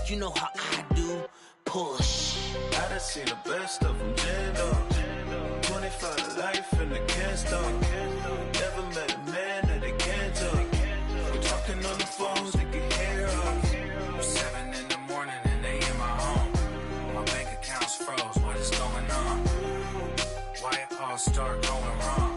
You know how I do. Push. I done seen the best of them jammed up. 25 to life and they can't stop. Never met a man that they can't talk. We're talking on the phones, they can hear us. 7 in the morning and they in my home. My bank account's froze, what is going on? Why it all start going wrong?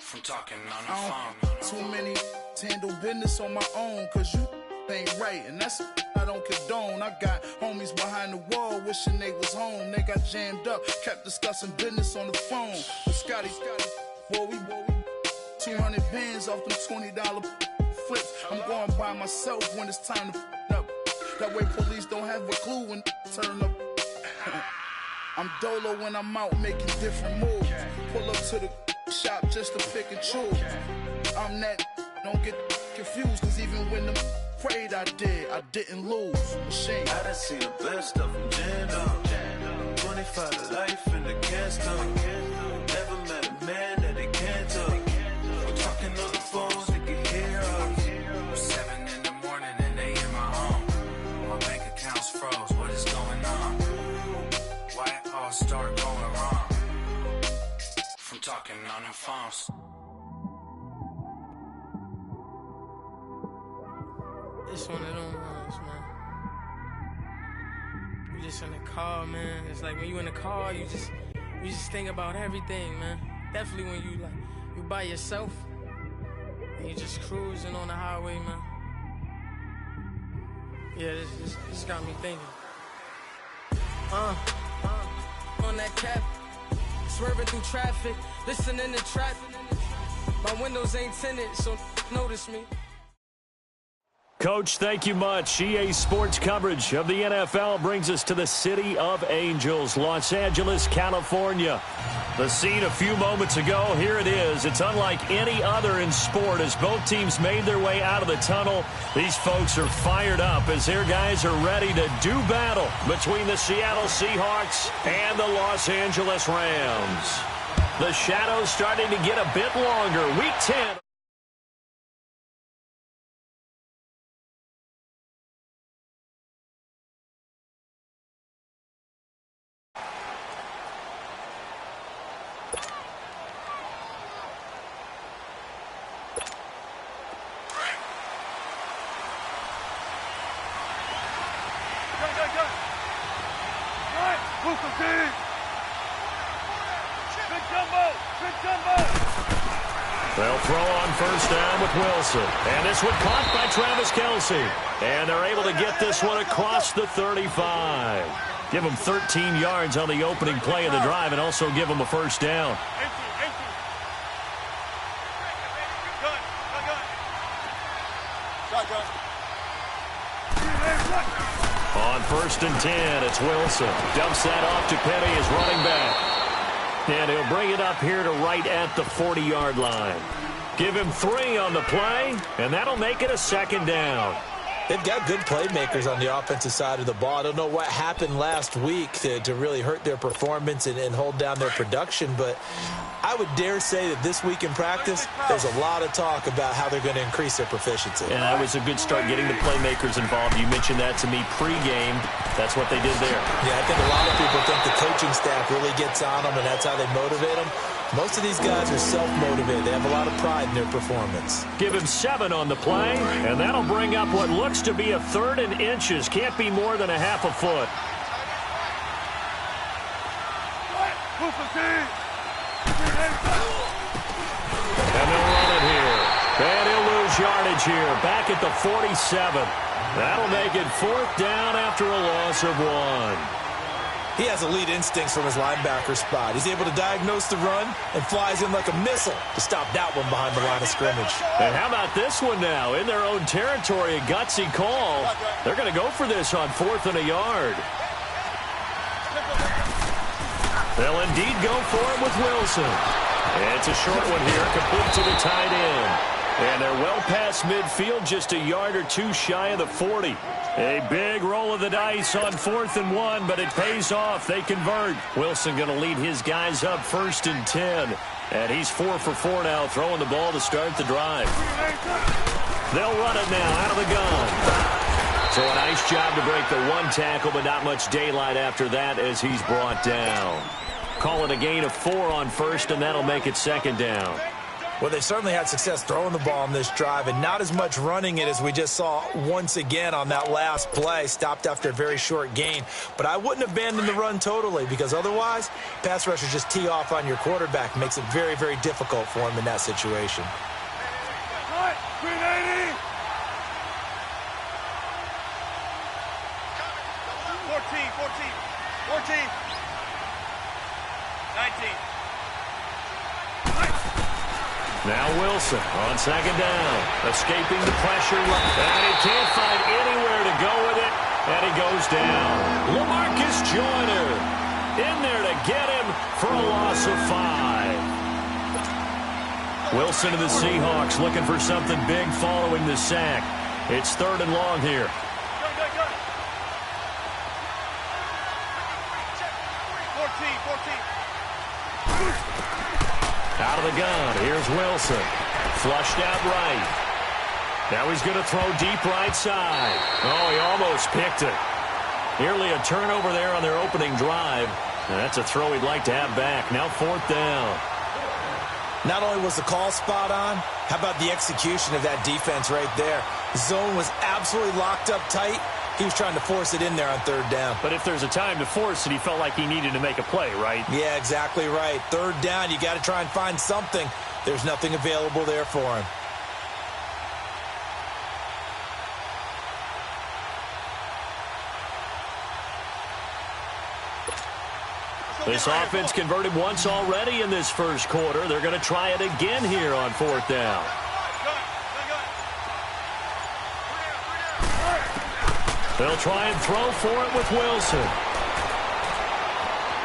From talking on the phone. Too many handle business on my own, cause you ain't right, and that's I don't condone. I got homies behind the wall wishing they was home. They got jammed up, kept discussing business on the phone. But Scotty, boy, we 200 bands off them $20 flips. I'm going by myself when it's time to up. That way police don't have a clue when turn up. I'm dolo when I'm out making different moves. Pull up to the shop just to pick and choose. I'm that, don't get confused, cause even when the prayed I didn't lose. Machine. I done seen the best of them jammed up. 25 to life and they can't stop. Never met a man that they can't talk. We're talking on the phones, they can hear us. 7 in the morning and they in my home. My bank account's froze, what is going on? Why it all start going wrong? From talking on the phones. It's one of them ones, man. You just in the car, man. It's like when you in the car, you just think about everything, man. Definitely when you by yourself and you just cruising on the highway, man. Yeah, this got me thinking. On that cap, swerving through traffic, listening to trap. My windows ain't tinted, so notice me. Coach, thank you much. EA Sports coverage of the NFL brings us to the City of Angels, Los Angeles, California. The scene a few moments ago, here it is. It's unlike any other in sport as both teams made their way out of the tunnel. These folks are fired up as their guys are ready to do battle between the Seattle Seahawks and the Los Angeles Rams. The shadows starting to get a bit longer. Week 10. They'll throw on first down with Wilson. And this one caught by Travis Kelce. And they're able to get this one across the 35. Give them 13 yards on the opening play of the drive and also give them a first down. On first and 10, it's Wilson. Dumps that off to Penny as running back. And he'll bring it up here to right at the 40-yard line. Give him 3 on the play, and that'll make it a second down. They've got good playmakers on the offensive side of the ball. I don't know what happened last week to really hurt their performance and hold down their production, but I would dare say that this week in practice, there's a lot of talk about how they're going to increase their proficiency. And that was a good start getting the playmakers involved. You mentioned that to me pregame. That's what they did there. Yeah, I think a lot of people think the coaching staff really gets on them, and that's how they motivate them. Most of these guys are self-motivated. They have a lot of pride in their performance. Give him 7 on the play, and that'll bring up what looks to be a 3rd and inches. Can't be more than a half a foot. And they'll run it here. And he'll lose yardage here. Back at the 47. That'll make it 4th down after a loss of 1. He has elite instincts from his linebacker spot. He's able to diagnose the run and flies in like a missile to stop that one behind the line of scrimmage. And how about this one now? In their own territory, a gutsy call. They're going to go for this on 4th and a yard. They'll indeed go for it with Wilson. And it's a short one here, complete to the tight end. And they're well past midfield, just a yard or 2 shy of the 40. A big roll of the dice on 4th and 1, but it pays off. They convert. Wilson going to lead his guys up 1st and 10. And he's 4 for 4 now, throwing the ball to start the drive. They'll run it now out of the gun. So a nice job to break the one tackle, but not much daylight after that as he's brought down. Call it a gain of 4 on first, and that'll make it second down. Well, they certainly had success throwing the ball on this drive and not as much running it as we just saw once again on that last play. Stopped after a very short gain. But I wouldn't abandon the run totally because otherwise, pass rushers just tee off on your quarterback. Makes it very, very difficult for him in that situation. 380. 14. 19. Now Wilson on second down, escaping the pressure, and he can't find anywhere to go with it, and he goes down. LaMarcus Joyner in there to get him for a loss of 5. Wilson and the Seahawks looking for something big following the sack. It's 3rd and long here. Out of the gun, here's Wilson. Flushed out right. Now he's going to throw deep right side. Oh, he almost picked it. Nearly a turnover there on their opening drive. And that's a throw he'd like to have back. Now 4th down. Not only was the call spot on, how about the execution of that defense right there? The zone was absolutely locked up tight. He was trying to force it in there on 3rd down. But if there's a time to force it, he felt like he needed to make a play, right? Yeah, exactly right. 3rd down, you got to try and find something. There's nothing available there for him. This offense converted once already in this first quarter. They're going to try it again here on 4th down. They'll try and throw for it with Wilson.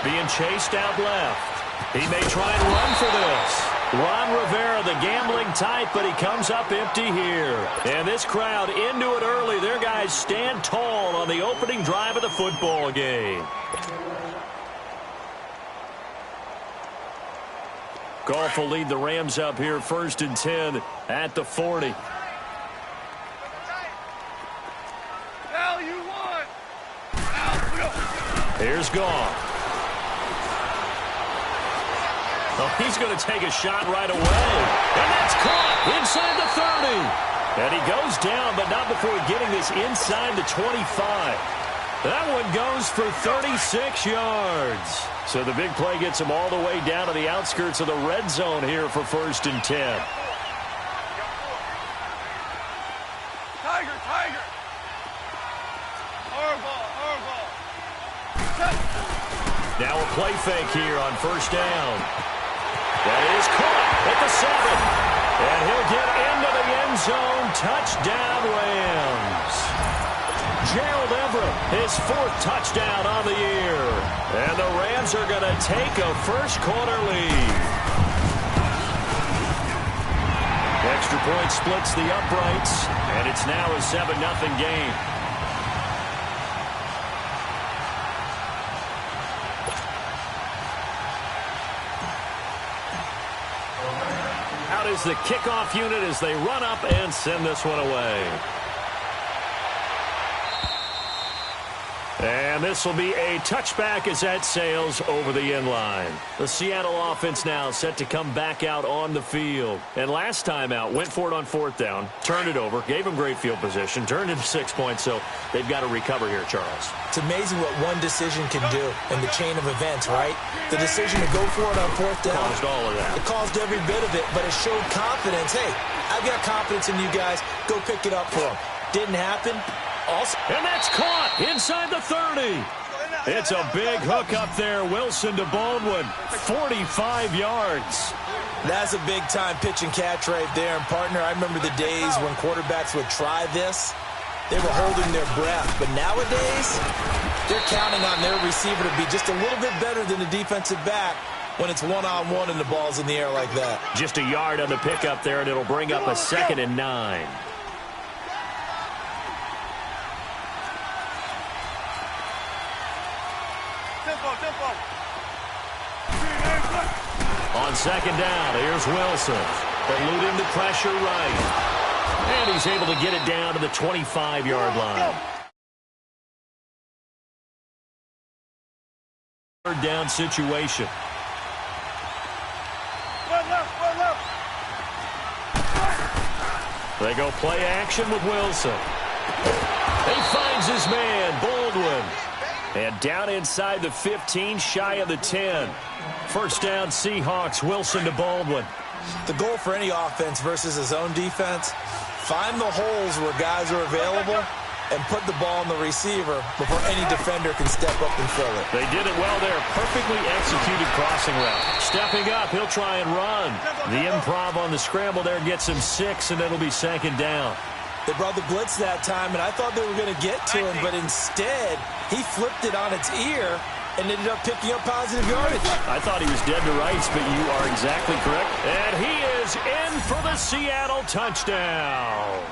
Being chased out left. He may try and run for this. Ron Rivera, the gambling type, but he comes up empty here. And this crowd into it early. Their guys stand tall on the opening drive of the football game. Goff will lead the Rams up here 1st and 10 at the 40. Here's Goff. Oh, he's going to take a shot right away. And that's caught inside the 30. And he goes down, but not before getting this inside the 25. That one goes for 36 yards. So the big play gets him all the way down to the outskirts of the red zone here for 1st and 10. Tiger. Now a play fake here on 1st down. That is caught at the 7. And he'll get into the end zone. Touchdown, Rams. Gerald Everett, his 4th touchdown on the year. And the Rams are going to take a first-quarter lead. Extra point splits the uprights, and it's now a 7-0 game. Out is the kickoff unit as they run up and send this one away. And this will be a touchback as that sails over the end line. The Seattle offense now set to come back out on the field. And last time out, went for it on 4th down, turned it over, gave them great field position, turned into 6 points, so they've got to recover here, Charles. It's amazing what one decision can do in the chain of events, right? The decision to go for it on 4th down. Caused all of that. It caused every bit of it, but it showed confidence. Hey, I've got confidence in you guys. Go pick it up for them. Didn't happen. Also, and that's caught inside the 30. It's a big hook up there. Wilson to Baldwin. 45 yards. That's a big-time pitch and catch right there. And, partner, I remember the days when quarterbacks would try this. They were holding their breath. But nowadays, they're counting on their receiver to be just a little bit better than the defensive back when it's one-on-one and the ball's in the air like that. Just a yard on the pickup there, and it'll bring up a 2nd and 9. On 2nd down, here's Wilson. Eluding the pressure right. And he's able to get it down to the 25-yard line. third down situation. They go play action with Wilson. He finds his man, Baldwin. And down inside the 15, shy of the 10. First down, Seahawks. Wilson to Baldwin. The goal for any offense versus his own defense, find the holes where guys are available and put the ball on the receiver before any defender can step up and fill it. They did it well there. Perfectly executed crossing route. Stepping up, he'll try and run. The improv on the scramble there gets him 6, and it'll be second down. They brought the blitz that time, and I thought they were going to get to him, but instead he flipped it on its ear and ended up picking up positive yardage. I thought he was dead to rights, but you are exactly correct. And he is in for the Seattle touchdown.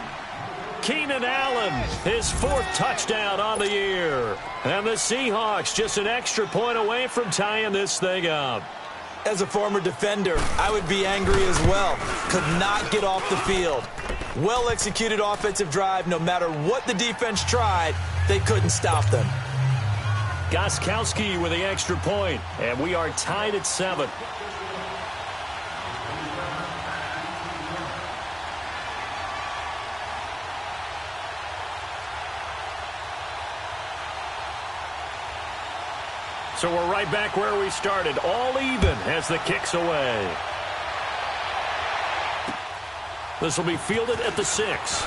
Keenan Allen, his 4th touchdown on the year. And the Seahawks just an extra point away from tying this thing up. As a former defender, I would be angry as well. Could not get off the field. Well-executed offensive drive. No matter what the defense tried, they couldn't stop them. Gostkowski with the extra point, and we are tied at 7. So we're right back where we started, all even as the kick's away. This will be fielded at the 6.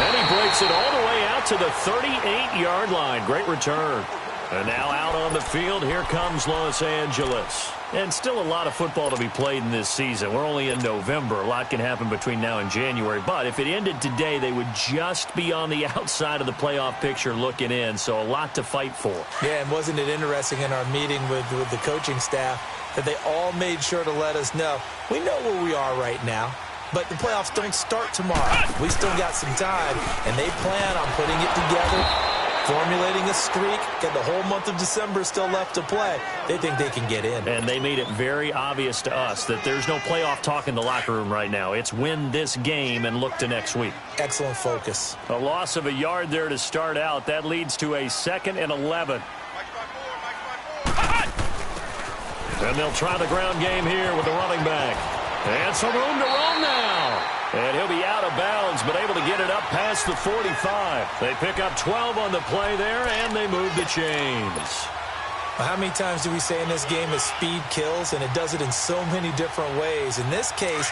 And he breaks it all the way out to the 38-yard line. Great return. And now out on the field, here comes Los Angeles. And still a lot of football to be played in this season. We're only in November. A lot can happen between now and January. But if it ended today, they would just be on the outside of the playoff picture looking in. So a lot to fight for. Yeah, and wasn't it interesting in our meeting with the coaching staff that they all made sure to let us know, we know where we are right now, but the playoffs don't start tomorrow. We still got some time, and they plan on putting it together, formulating a streak, got the whole month of December still left to play. They think they can get in. And they made it very obvious to us that there's no playoff talk in the locker room right now. It's win this game and look to next week. Excellent focus. A loss of a yard there to start out. That leads to a 2nd and 11. And they'll try the ground game here with the running back. And some room to roam now. And he'll be out of bounds, but able to get it up past the 45. They pick up 12 on the play there, and they move the chains. How many times do we say in this game that speed kills, and it does it in so many different ways? In this case,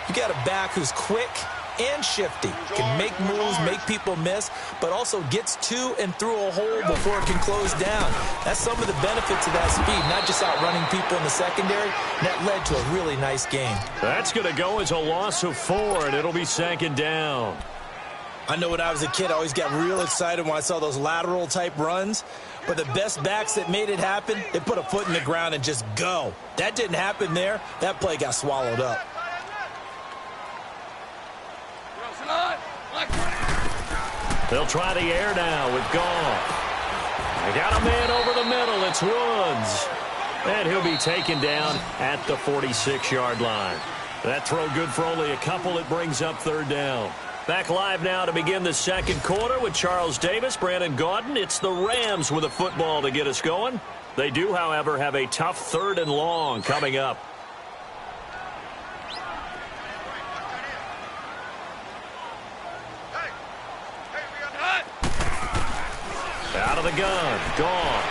you got a back who's quick and shifty, can make moves, make people miss, but also gets to and through a hole before it can close down. That's some of the benefits of that speed, not just outrunning people in the secondary. That led to a really nice game. That's going to go as a loss of 4, and it'll be 2nd down. I know when I was a kid, I always got real excited when I saw those lateral type runs, but the best backs that made it happen, they put a foot in the ground and just go. That didn't happen there. That play got swallowed up. They'll try the air now with Goff. They got a man over the middle. It's Woods. And he'll be taken down at the 46-yard line. That throw good for only a couple. It brings up 3rd down. Back live now to begin the 2nd quarter with Charles Davis, Brandon Gaudin. It's the Rams with a football to get us going. They do, however, have a tough 3rd and long coming up. Out of the gun, Goff.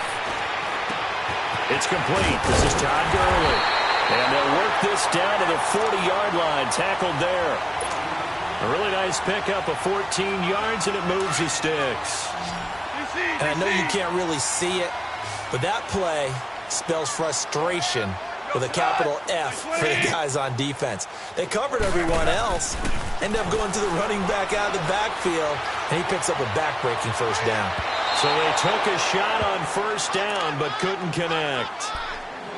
It's complete. This is Todd Gurley. And they'll work this down to the 40-yard line. Tackled there. A really nice pickup of 14 yards, and it moves the sticks. And I know you can't really see it, but that play spells frustration with a capital F for the guys on defense. They covered everyone else, end up going to the running back out of the backfield, and he picks up a back-breaking 1st down. So they took a shot on 1st down, but couldn't connect.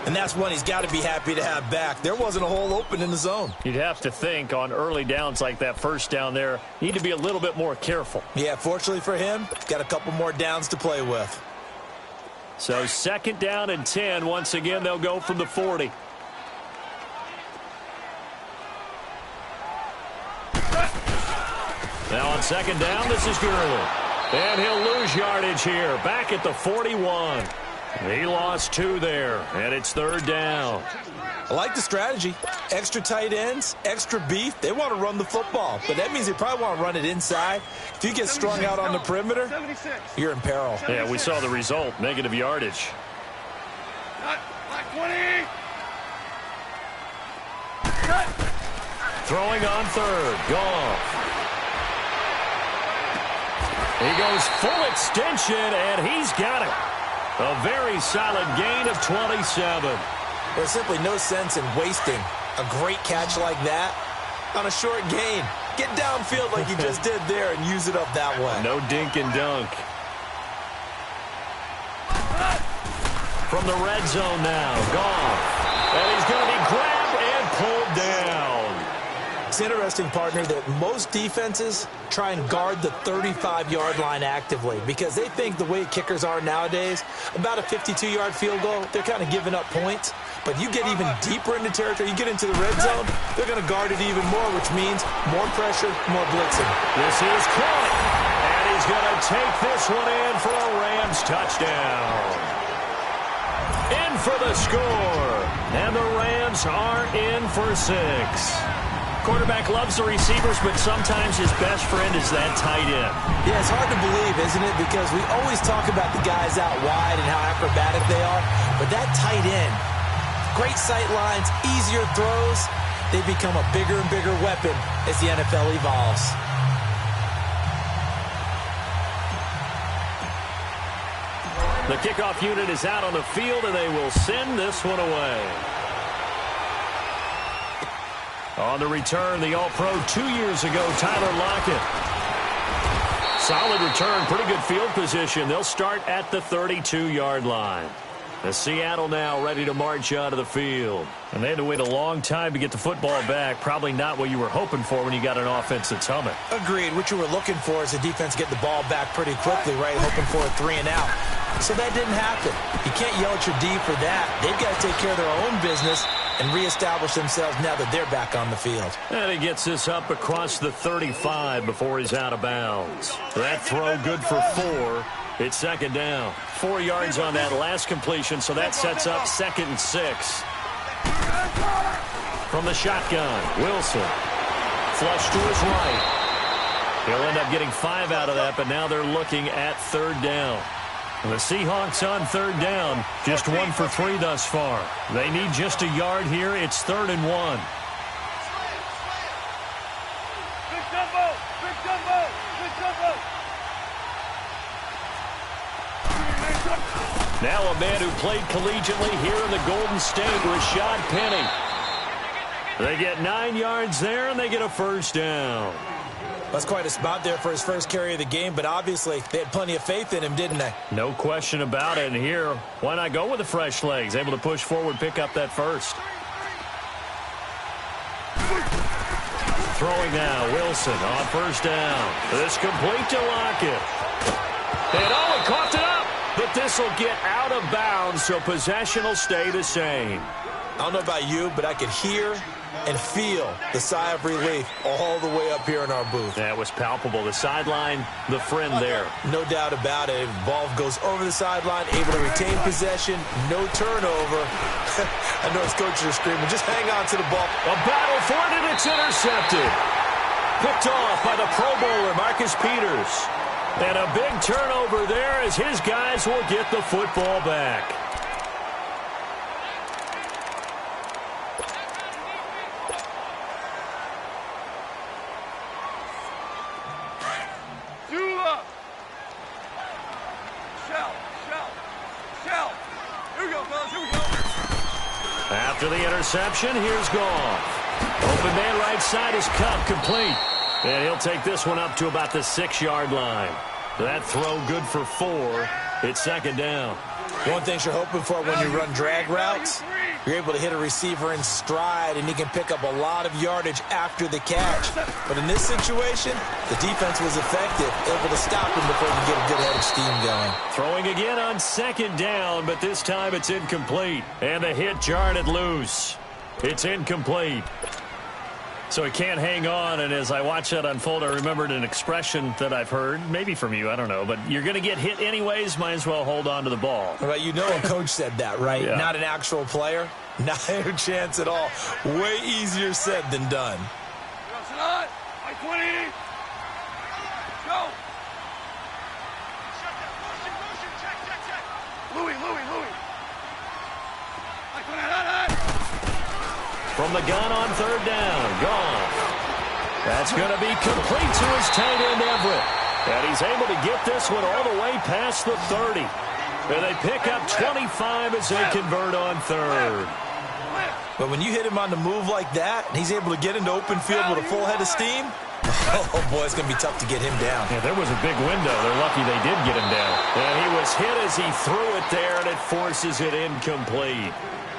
And that's one he's got to be happy to have back. There wasn't a hole open in the zone. You'd have to think on early downs like that 1st down there, need to be a little bit more careful. Yeah, fortunately for him, got a couple more downs to play with. So 2nd down and 10. Once again, they'll go from the 40. Now on 2nd down, this is Gurley. And he'll lose yardage here. Back at the 41. He lost 2 there, and it's 3rd down. I like the strategy. Extra tight ends, extra beef. They want to run the football, but that means they probably want to run it inside. If you get strung out on the perimeter, you're in peril. Yeah, we saw the result, negative yardage. Throwing on 3rd, Goff. He goes full extension, and he's got it. A very solid gain of 27. There's simply no sense in wasting a great catch like that on a short gain. Get downfield like you just did there and use it up that way. No dink and dunk. From the red zone now, Goff. And he's going to be grabbed and pulled down. It's interesting, partner, that most defenses try and guard the 35-yard line actively because they think the way kickers are nowadays, about a 52-yard field goal, they're kind of giving up points. But you get even deeper into territory, you get into the red zone, they're going to guard it even more, which means more pressure, more blitzing. This is caught, and he's going to take this one in for a Rams touchdown. In for the score, and the Rams are in for 6. Quarterback loves the receivers, but sometimes his best friend is that tight end. Yeah, it's hard to believe, isn't it? Because we always talk about the guys out wide and how acrobatic they are. But that tight end, great sight lines, easier throws, they become a bigger and bigger weapon as the NFL evolves. The kickoff unit is out on the field, and they will send this one away. On the return, the All-Pro 2 years ago, Tyler Lockett. Solid return, pretty good field position. They'll start at the 32-yard line. The Seattle now ready to march out of the field. And they had to wait a long time to get the football back. Probably not what you were hoping for when you got an offense that's humming. Agreed. What you were looking for is the defense get the ball back pretty quickly, right? Hoping for a 3 and out. So that didn't happen. You can't yell at your D for that. They've got to take care of their own business and reestablish themselves now that they're back on the field. And he gets this up across the 35 before he's out of bounds. That throw good for 4. It's 2nd down. 4 yards on that last completion, so that sets up 2nd and 6. From the shotgun, Wilson. Flush to his right. He'll end up getting 5 out of that, but now they're looking at 3rd down. The Seahawks on 3rd down, just 1 for 3 thus far. They need just a yard here. It's 3rd and 1. Big jumbo! Big jumbo! Big jumbo! Now a man who played collegiately here in the Golden State, Rashad Penny. They get 9 yards there, and they get a 1st down. That's quite a spot there for his first carry of the game, but obviously they had plenty of faith in him, didn't they? No question about it. And here, why not go with the fresh legs? Able to push forward, pick up that 1st. Throwing now, Wilson on 1st down. This complete to Lockett. And he coughed it up, but this will get out of bounds, so possession will stay the same. I don't know about you, but I could hear and feel the sigh of relief all the way up here in our booth. That was palpable. The sideline, the friend there. No doubt about it. Ball goes over the sideline, able to retain possession, no turnover. I know his coaches are screaming, just hang on to the ball. A battle for it, and it's intercepted. Picked off by the Pro Bowler, Marcus Peters. And a big turnover there as his guys will get the football back. After the interception, here's Goff. Open man right side is Cup, complete. And he'll take this one up to about the 6-yard line. That throw good for 4. It's 2nd down. One thing you're hoping for when you run drag routes, you're able to hit a receiver in stride, and he can pick up a lot of yardage after the catch. But in this situation, the defense was effective, able to stop him before he could get a good head of steam going. Throwing again on 2nd down, but this time it's incomplete. And the hit jarred it loose. It's incomplete. So he can't hang on, and as I watch that unfold, I remembered an expression that I've heard, maybe from you, I don't know, but you're going to get hit anyways, might as well hold on to the ball. Well, you know a coach said that, right? Yeah. Not an actual player. Not a chance at all. Way easier said than done. By 20. Go. Louis. From the gun on third down, Goff. That's going to be complete to his tight end, Everett. And he's able to get this one all the way past the 30. And they pick up 25 as they convert on third. But when you hit him on the move like that, and he's able to get into open field with a full head of steam, oh, boy, it's going to be tough to get him down. Yeah, there was a big window. They're lucky they did get him down. And he was hit as he threw it there, and it forces it incomplete.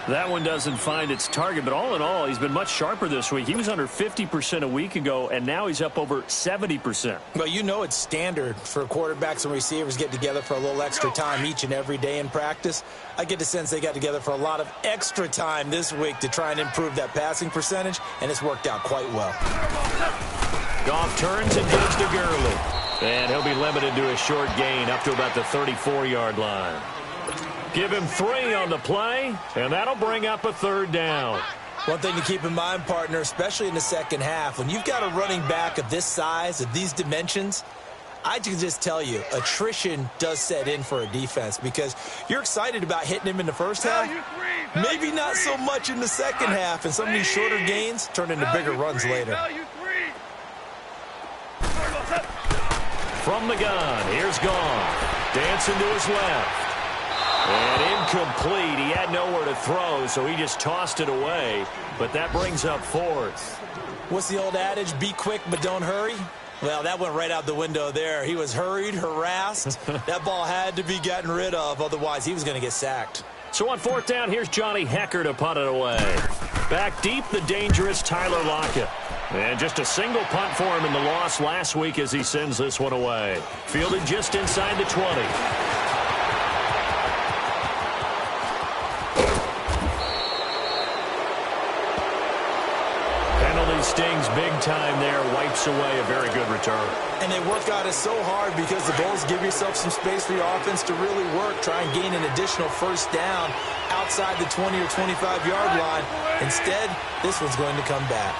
That one doesn't find its target, but all in all, he's been much sharper this week. He was under 50% a week ago, and now he's up over 70%. Well, you know it's standard for quarterbacks and receivers get together for a little extra time each and every day in practice. I get the sense they got together for a lot of extra time this week to try and improve that passing percentage, and it's worked out quite well. Goff turns and gives to Gurley. And he'll be limited to a short gain up to about the 34-yard line. Give him 3 on the play, and that'll bring up a third down. One thing to keep in mind, partner, especially in the second half, when you've got a running back of this size, of these dimensions, I can just tell you, attrition does set in for a defense because you're excited about hitting him in the first half. Maybe not so much in the second half, and some of these shorter gains turn into bigger runs later. From the gun, here's Goff. Dancing to his left. And incomplete. He had nowhere to throw, so he just tossed it away. But that brings up fourth. What's the old adage? Be quick, but don't hurry? Well, that went right out the window there. He was hurried, harassed. That ball had to be gotten rid of, otherwise he was going to get sacked. So on fourth down, here's Johnny Hecker to punt it away. Back deep, the dangerous Tyler Lockett. And just a single punt for him in the loss last week as he sends this one away. Fielded just inside the 20. Stings big time there, wipes away a very good return. And they work out it so hard because the goal is give yourself some space for your offense to really work, try and gain an additional first down outside the 20 or 25-yard line. Instead, this one's going to come back.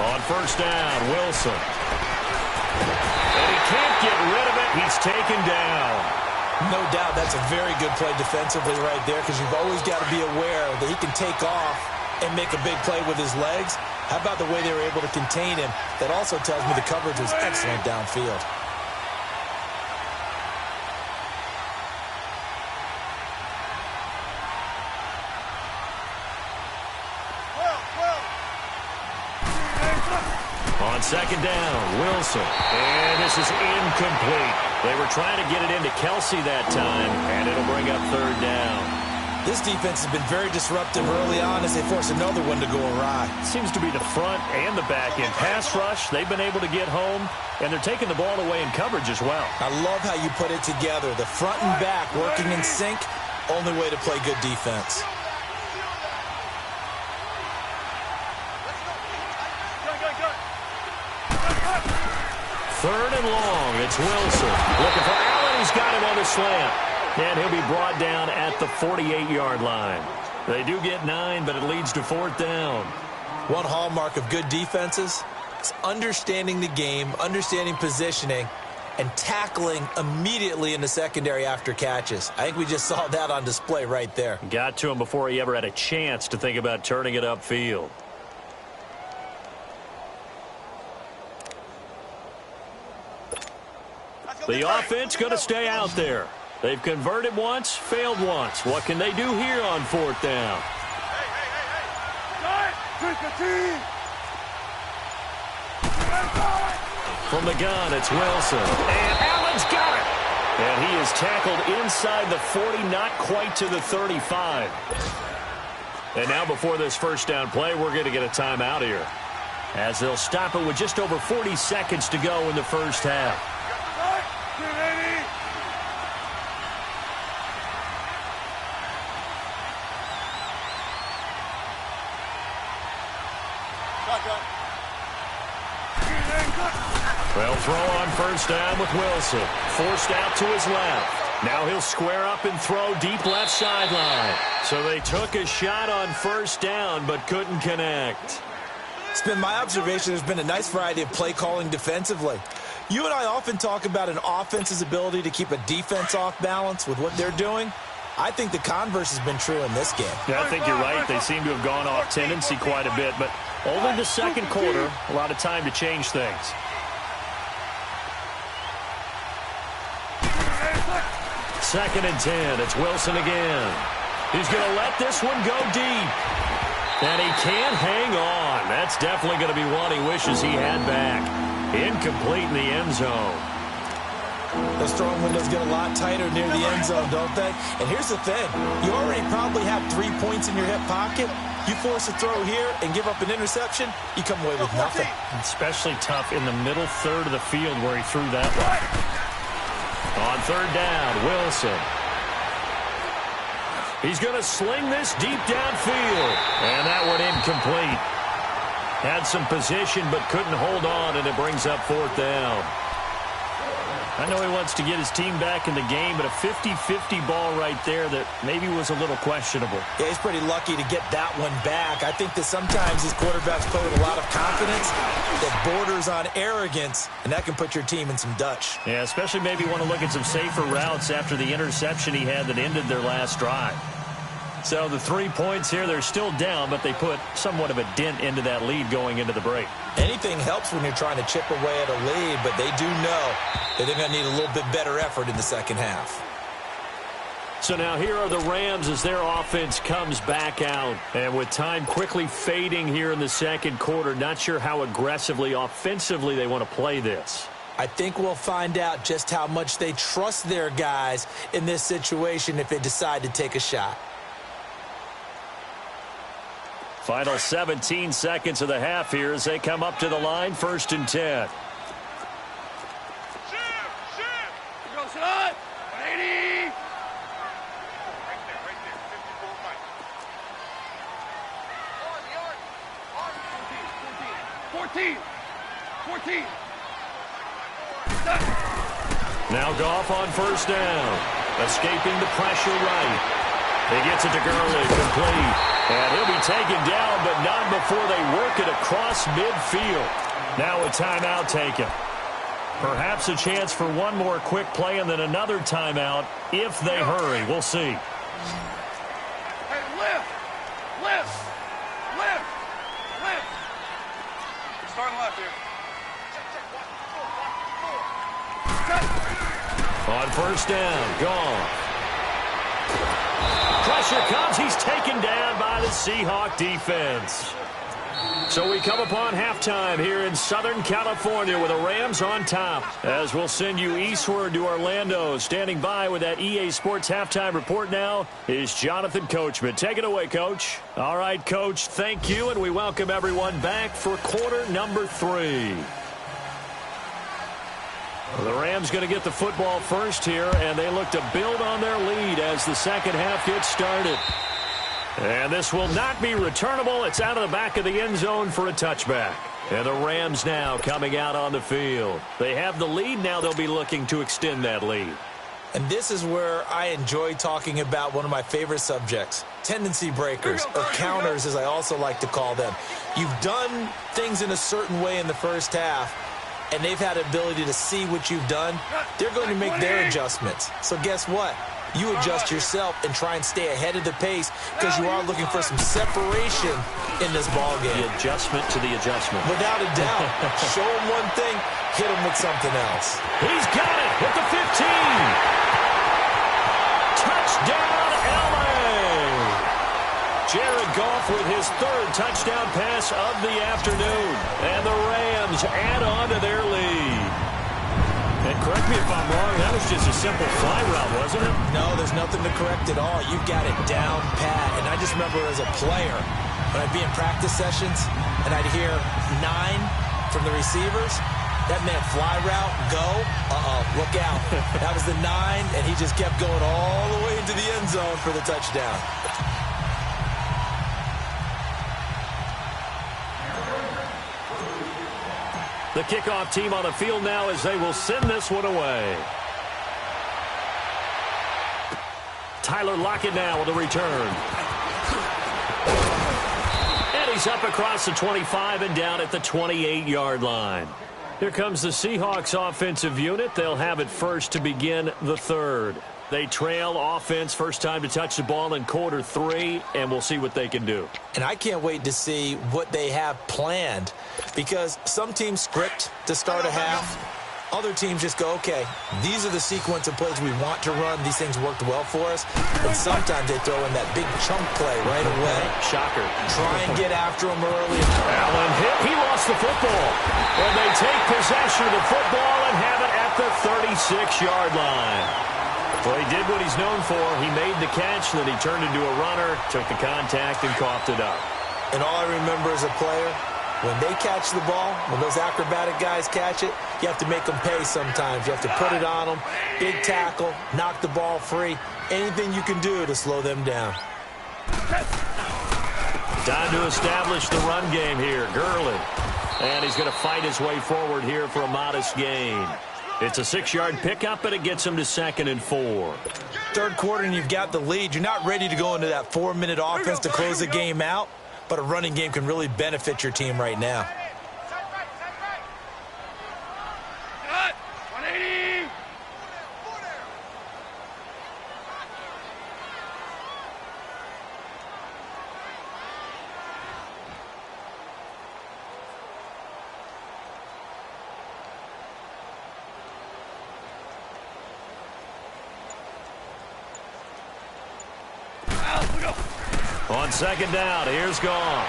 On first down, Wilson. And he can't get rid of it. He's taken down. No doubt that's a very good play defensively right there because you've always got to be aware that he can take off and make a big play with his legs. How about the way they were able to contain him? That also tells me the coverage was excellent downfield. On second down, Wilson. And this is incomplete. They were trying to get it into Kelsey that time, and it'll bring up third down. This defense has been very disruptive early on as they force another one to go awry. Seems to be the front and the back end. Pass rush, they've been able to get home, and they're taking the ball away in coverage as well. I love how you put it together. The front and back working in sync, only way to play good defense. Third and long, it's Wilson. Looking for Allen, he's got him on the slant. And he'll be brought down at the 48-yard line. They do get 9, but it leads to fourth down. One hallmark of good defenses is understanding the game, understanding positioning, and tackling immediately in the secondary after catches. I think we just saw that on display right there. Got to him before he ever had a chance to think about turning it upfield. The offense going to stay out there. They've converted once, failed once. What can they do here on fourth down? From the gun, it's Wilson. And Allen's got it. And he is tackled inside the 40, not quite to the 35. And now before this first down play, we're going to get a timeout here, as they'll stop it with just over 40 seconds to go in the first half. Well, throw on first down with Wilson. Forced out to his left. Now he'll square up and throw deep left sideline. So they took a shot on first down but couldn't connect. It's been my observation there's been a nice variety of play calling defensively. You and I often talk about an offense's ability to keep a defense off balance with what they're doing. I think the converse has been true in this game. Yeah, I think you're right. They seem to have gone off tendency quite a bit, but only the second quarter, a lot of time to change things. Second and 10. It's Wilson again. He's going to let this one go deep. And he can't hang on. That's definitely going to be one he wishes he had back. Incomplete in the end zone. Those throwing windows get a lot tighter near the end zone, don't they? And here's the thing. You already probably have 3 points in your hip pocket. You force a throw here and give up an interception, you come away with nothing. Especially tough in the middle third of the field where he threw that one. On third down, Wilson. He's going to sling this deep downfield. And that one incomplete. Had some position but couldn't hold on, and it brings up fourth down. I know he wants to get his team back in the game, but a 50-50 ball right there that maybe was a little questionable. Yeah, he's pretty lucky to get that one back. I think that sometimes his quarterbacks play with a lot of confidence that borders on arrogance, and that can put your team in some Dutch. Yeah, especially maybe want to look at some safer routes after the interception he had that ended their last drive. So the 3 points here, they're still down, but they put somewhat of a dent into that lead going into the break. Anything helps when you're trying to chip away at a lead, but they do know that they're going to need a little bit better effort in the second half. So now here are the Rams as their offense comes back out. And with time quickly fading here in the second quarter, not sure how aggressively, offensively they want to play this. I think we'll find out just how much they trust their guys in this situation if they decide to take a shot. Final 17 seconds of the half here as they come up to the line, 1st and 10. Go, son! 180! 14! Now Goff on first down. Escaping the pressure right. He gets it to Gurley, complete. And he'll be taken down, but not before they work it across midfield. Now a timeout taken. Perhaps a chance for one more quick play and then another timeout if they hurry. We'll see. Hey, lift! Starting left here. On first down, gone. Pressure comes. He's taken down by the Seahawk defense. So we come upon halftime here in Southern California with the Rams on top. As we'll send you eastward to Orlando. Standing by with that EA Sports halftime report now is Jonathan Coachman. Take it away, Coach. All right, Coach, thank you, and we welcome everyone back for quarter number 3. The Rams going to get the football first here, and they look to build on their lead as the second half gets started. And this will not be returnable. It's out of the back of the end zone for a touchback. And the Rams now coming out on the field. They have the lead. Now they'll be looking to extend that lead. And this is where I enjoy talking about one of my favorite subjects, tendency breakers, or counters as I also like to call them. You've done things in a certain way in the first half, and they've had the ability to see what you've done. They're going to make their adjustments. So guess what? You adjust yourself and try and stay ahead of the pace because you are looking for some separation in this ball game. The adjustment to the adjustment. Without a doubt. Show him one thing, hit him with something else. He's got it at the 15. Touchdown, LA. Jared Goff with his 3rd touchdown pass of the afternoon. And the Rams add on to their lead. And correct me if I'm wrong, that was just a simple fly route, wasn't it? No, there's nothing to correct at all. You've got it down pat. And I just remember as a player, when I'd be in practice sessions and I'd hear 9 from the receivers, that meant fly route, go, look out. That was the 9, and he just kept going all the way into the end zone for the touchdown. The kickoff team on the field now as they will send this one away. Tyler Lockett now with a return. And he's up across the 25 and down at the 28-yard line. Here comes the Seahawks offensive unit. They'll have it first to begin the third. They trail offense first time to touch the ball in quarter 3, and we'll see what they can do. And I can't wait to see what they have planned, because some teams script to start a half. Other teams just go, okay, these are the sequence of plays we want to run. These things worked well for us. But sometimes they throw in that big chunk play right away. Shocker. Try and get after them early. Allen hit. He lost the football. And they take possession of the football and have it at the 36-yard line. Well, he did what he's known for. He made the catch, then he turned into a runner, took the contact, and coughed it up. And all I remember as a player, when they catch the ball, when those acrobatic guys catch it, you have to make them pay sometimes. You have to put it on them, big tackle, knock the ball free, anything you can do to slow them down. Time to establish the run game here. Gurley. And he's going to fight his way forward here for a modest gain. It's a 6-yard pickup, and it gets him to 2nd and 4. Third quarter, and you've got the lead. You're not ready to go into that 4-minute offense to close the game out, but a running game can really benefit your team right now. On 2nd down, here's Goff.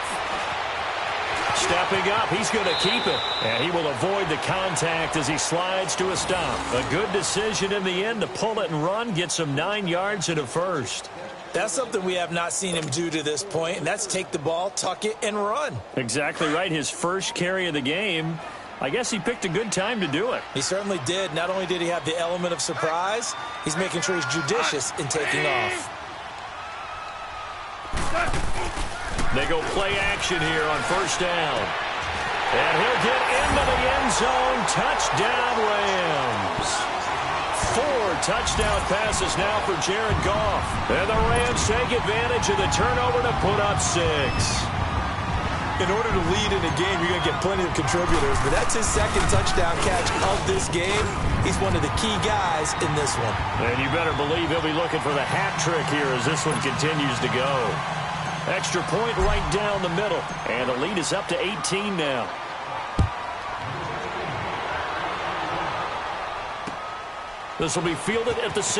Stepping up, he's going to keep it. And he will avoid the contact as he slides to a stop. A good decision in the end to pull it and run, gets him 9 yards and a first. That's something we have not seen him do to this point, and that's take the ball, tuck it, and run. Exactly right. His first carry of the game. I guess he picked a good time to do it. He certainly did. Not only did he have the element of surprise, he's making sure he's judicious in taking off. They go play action here on 1st down. And he'll get into the end zone. Touchdown, Rams. 4 touchdown passes now for Jared Goff. And the Rams take advantage of the turnover to put up 6. In order to lead in a game, you're going to get plenty of contributors, but that's his 2nd touchdown catch of this game. He's one of the key guys in this one. And you better believe he'll be looking for the hat trick here as this one continues to go. Extra point right down the middle. And the lead is up to 18 now. This will be fielded at the 6.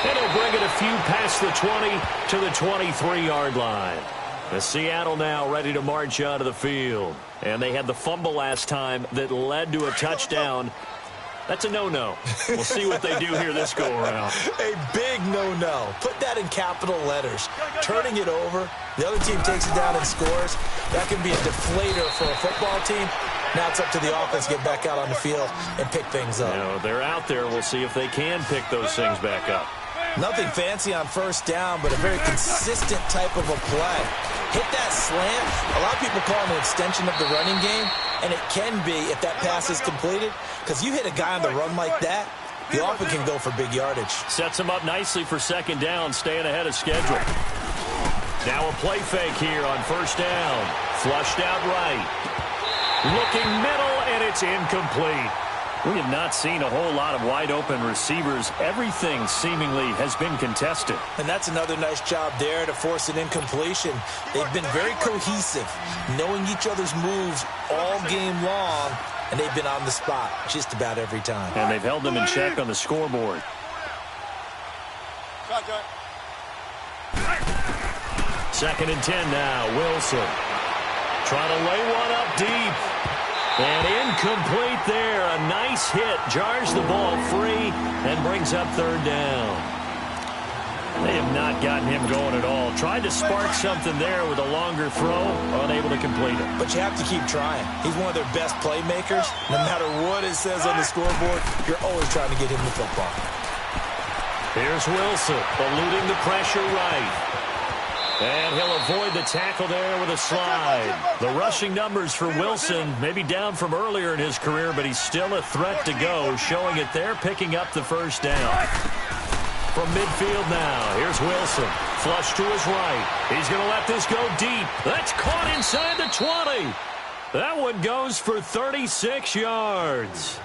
And he'll bring it a few past the 20 to the 23-yard line. The Seattle now ready to march out of the field. And they had the fumble last time that led to a touchdown. That's a no-no. We'll see what they do here this go-around. A big no-no. Put that in capital letters. Turning it over, the other team takes it down and scores. That can be a deflator for a football team. Now it's up to the offense to get back out on the field and pick things up. You know, they're out there. We'll see if they can pick those things back up. Nothing fancy on 1st down, but a very consistent type of a play. Hit that slant. A lot of people call it an extension of the running game, and it can be if that pass is completed, because you hit a guy on the run like that, you often can go for big yardage. Sets him up nicely for 2nd down, staying ahead of schedule. Now a play fake here on 1st down. Flushed out right. Looking middle, and it's incomplete. We have not seen a whole lot of wide-open receivers. Everything seemingly has been contested. And that's another nice job there to force an incompletion. They've been very cohesive, knowing each other's moves all game long, and they've been on the spot just about every time. And they've held them in check on the scoreboard. 2nd and 10 now. Wilson trying to lay one up deep. And incomplete there. A nice hit. Jars the ball free and brings up 3rd down. They have not gotten him going at all. Tried to spark something there with a longer throw. Unable to complete it. But you have to keep trying. He's one of their best playmakers. No matter what it says on the scoreboard, you're always trying to get him the football. Here's Wilson eluding the pressure right. And he'll avoid the tackle there with a slide. The rushing numbers for Wilson may be down from earlier in his career, but he's still a threat to go, showing it there, picking up the first down. From midfield now, here's Wilson. Flush to his right. He's going to let this go deep. That's caught inside the 20. That one goes for 36 yards.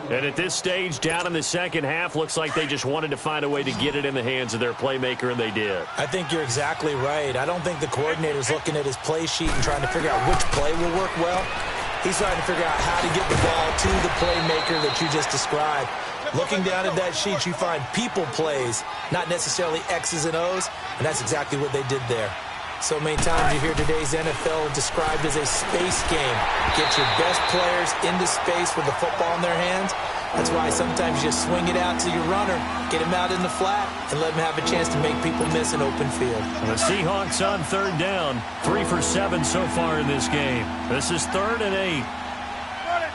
And at this stage, down in the second half, looks like they just wanted to find a way to get it in the hands of their playmaker, and they did. I think you're exactly right. I don't think the coordinator's looking at his play sheet and trying to figure out which play will work well. He's trying to figure out how to get the ball to the playmaker that you just described. Looking down at that sheet, you find people plays, not necessarily X's and O's, and that's exactly what they did there. So many times you hear today's NFL described as a space game. Get your best players into space with the football in their hands. That's why sometimes you just swing it out to your runner, get him out in the flat, and let him have a chance to make people miss an open field. The Seahawks on third down, 3 for 7 so far in this game. This is 3rd and 8. Got it.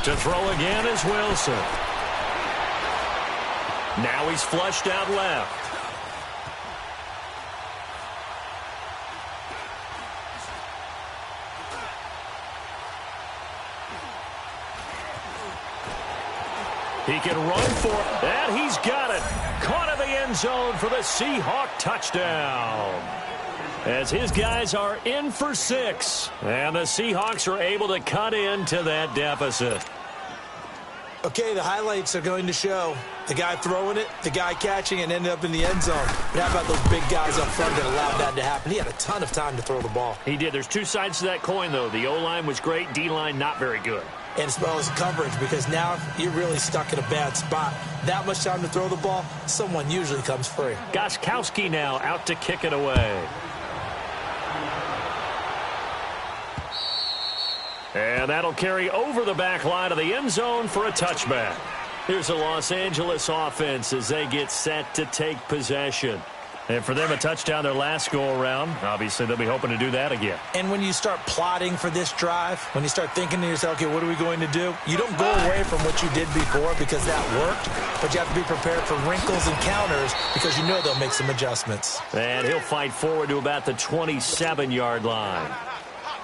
To throw again is Wilson. Now he's flushed out left. He can run for it, and he's got it. Caught in the end zone for the Seahawk touchdown. As his guys are in for 6, and the Seahawks are able to cut into that deficit. Okay, the highlights are going to show the guy throwing it, the guy catching it, and ended up in the end zone. But how about those big guys up front that allowed that to happen? He had a ton of time to throw the ball. He did. There's two sides to that coin, though. The O-line was great, D-line not very good. And as well as coverage, because now you're really stuck in a bad spot. That much time to throw the ball, someone usually comes free. Gostkowski now out to kick it away. And that'll carry over the back line of the end zone for a touchback. Here's the Los Angeles offense as they get set to take possession. And for them, a touchdown their last go-around. Obviously, they'll be hoping to do that again. And when you start plotting for this drive, when you start thinking to yourself, okay, what are we going to do? You don't go away from what you did before because that worked, but you have to be prepared for wrinkles and counters because you know they'll make some adjustments. And he'll fight forward to about the 27-yard line.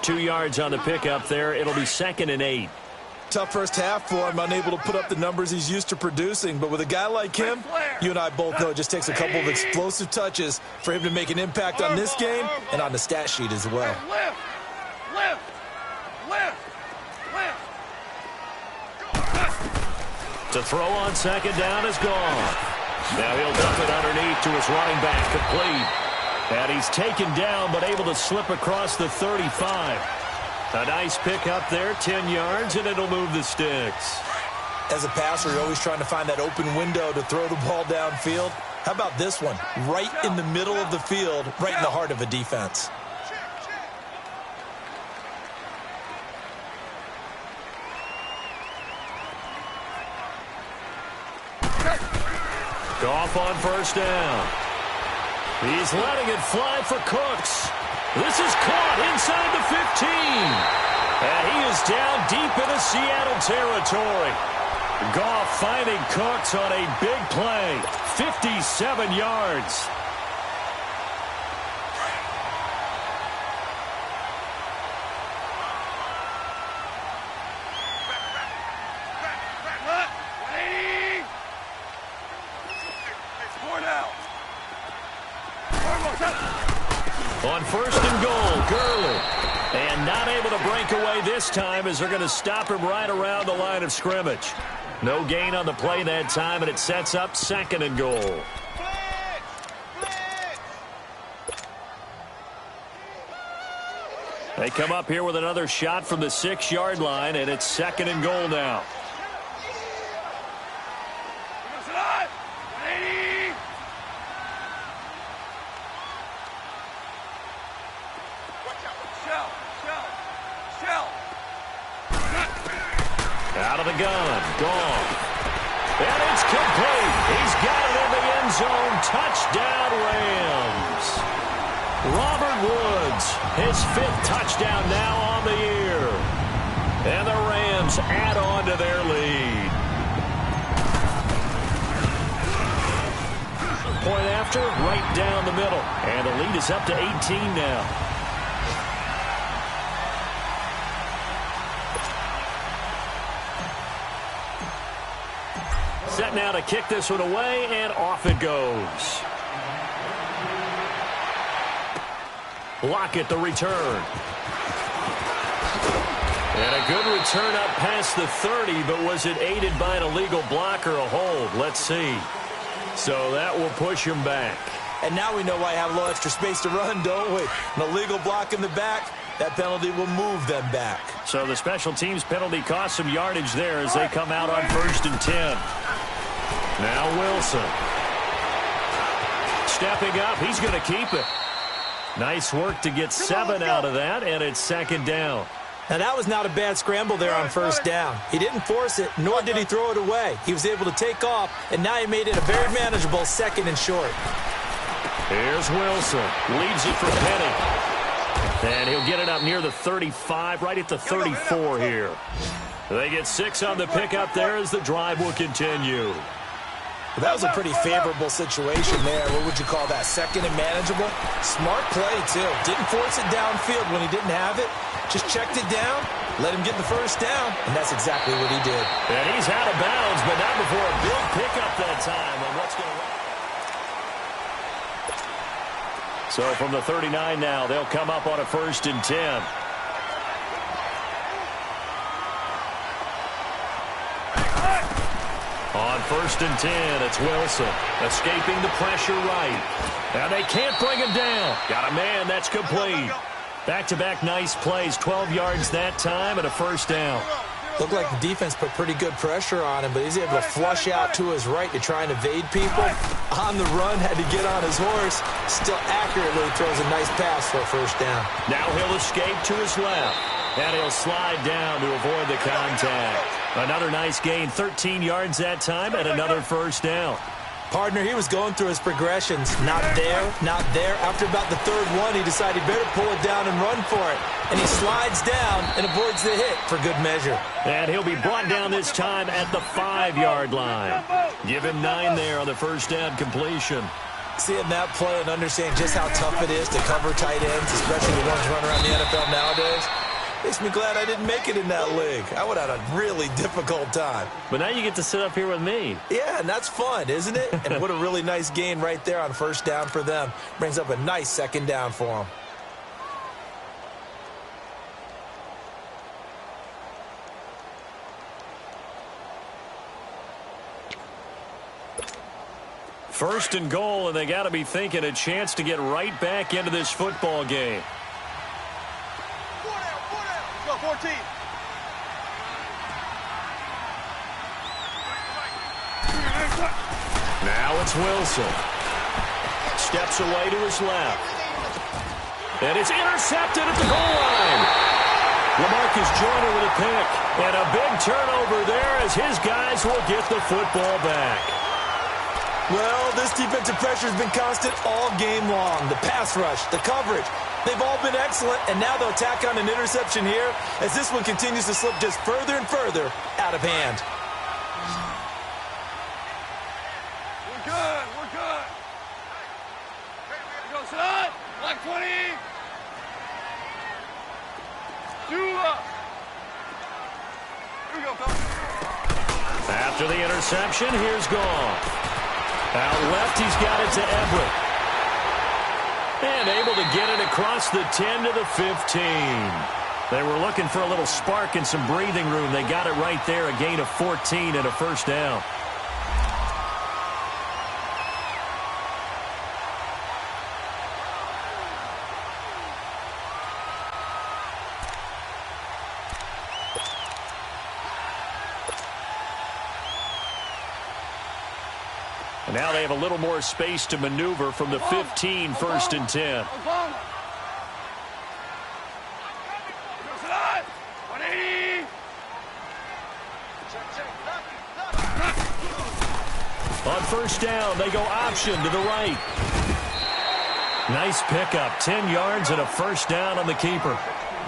2 yards on the pickup there. It'll be 2nd and 8. Tough first half for him, unable to put up the numbers he's used to producing. But with a guy like him, you and I both know it just takes a couple of explosive touches for him to make an impact on this game and on the stat sheet as well. Lift. To throw on 2nd down is gone. Now he'll dump it underneath to his running back, complete. And he's taken down, but able to slip across the 35. A nice pickup there, 10 yards, and it'll move the sticks. As a passer, you're always trying to find that open window to throw the ball downfield. How about this one? Right in the middle of the field, right in the heart of a defense. Goff on 1st down. He's letting it fly for Cooks. This is caught inside the 15. And he is down deep into Seattle territory. Goff finding Cooks on a big play. 57 yards. On 1st and goal, Gurley. And not able to break away this time as they're going to stop him right around the line of scrimmage. No gain on the play that time, and it sets up 2nd and goal. They come up here with another shot from the 6-yard line, and it's 2nd and goal now. Out of the gun, gone. And it's complete. He's got it in the end end zone. Touchdown, Rams. Robert Woods, his 5th touchdown now on the year. And the Rams add on to their lead. Point after, right down the middle. And the lead is up to 18 now. Set now to kick this one away, and off it goes. Lockett the return. And a good return up past the 30, but was it aided by an illegal block or a hold? Let's see. So that will push him back. And now we know why I have a little extra space to run, don't we? An illegal block in the back, that penalty will move them back. So the special teams penalty cost some yardage there as they come out on 1st and 10. Now Wilson. Stepping up, he's going to keep it. Nice work to get 7 out of that, and it's 2nd down. Now, that was not a bad scramble there on 1st down. He didn't force it, nor did he throw it away. He was able to take off, and now he made it a very manageable 2nd and short. Here's Wilson. Leads it for Penny. And he'll get it up near the 35, right at the 34 here. They get 6 on the pickup there as the drive will continue. Well, that was a pretty favorable situation there. What would you call that? 2nd and manageable? Smart play, too. Didn't force it downfield when he didn't have it. Just checked it down, let him get the 1st down, and that's exactly what he did. And he's out of bounds, but not before a big pickup that time. And what's going to... So from the 39 now, they'll come up on a 1st and 10. On 1st and 10, it's Wilson. Escaping the pressure right. Now they can't bring him down. Got a man, that's complete. Back-to-back nice plays, 12 yards that time and a 1st down. Looked like the defense put pretty good pressure on him, but he's able to flush out to his right to try and evade people. On the run, had to get on his horse. Still accurately throws a nice pass for a 1st down. Now he'll escape to his left. And he'll slide down to avoid the contact. Another nice gain, 13 yards that time and another 1st down. Partner, he was going through his progressions. Not there, not there. After about the 3rd one, he decided better pull it down and run for it. And he slides down and avoids the hit for good measure. And he'll be brought down this time at the 5-yard line. Give him 9 there on the 1st down completion. Seeing that play and understanding just how tough it is to cover tight ends, especially the ones running around the NFL nowadays, makes me glad I didn't make it in that league. I would have had a really difficult time. But now you get to sit up here with me. Yeah, and that's fun, isn't it? And what a really nice gain right there on 1st down for them. Brings up a nice 2nd down for them. First and goal, and they got to be thinking a chance to get right back into this football game. 14. Now it's Wilson. Steps away to his left. And it's intercepted at the goal line. LaMarcus Joyner with a pick. And a big turnover there as his guys will get the football back. Well, this defensive pressure has been constant all game long. The pass rush, the coverage, they've all been excellent, and now they'll tack on an interception here as this one continues to slip just further and further out of hand. We're good. We're good. Go, son. Black 20. Here we go, fellas. After the interception, here's Goff. Out left, he's got it to Everett. And able to get it across the 10 to the 15. They were looking for a little spark and some breathing room. They got it right there, a gain of 14 and a 1st down. And now they have a little more space to maneuver from the 15, 1st and 10. On first down, they go option to the right. Nice pickup, 10 yards and a first down on the keeper.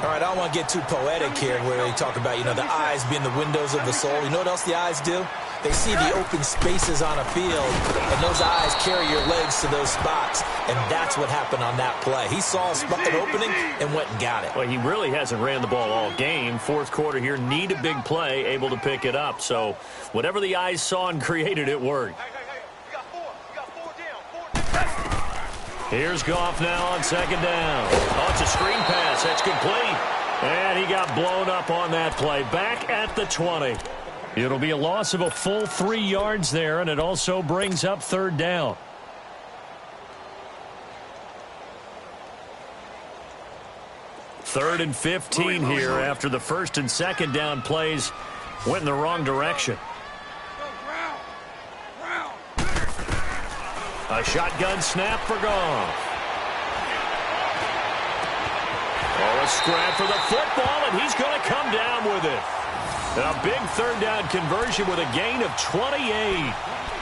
All right, I don't want to get too poetic here where they talk about, the eyes being the windows of the soul. You know what else the eyes do? They see the open spaces on a field, and those eyes carry your legs to those spots, and that's what happened on that play. He saw an opening and went and got it. Well, he really hasn't ran the ball all game. Fourth quarter here, need a big play, able to pick it up. So whatever the eyes saw and created, it worked. Here's Goff now on second down. Oh, it's a screen pass. That's complete. And he got blown up on that play. Back at the 20. It'll be a loss of a full 3 yards there, and it also brings up third down. Third and 15 here after the first and second down plays went in the wrong direction. A shotgun snap for Goff. Oh, a scrap for the football, and he's going to come down with it. A big third down conversion with a gain of 28.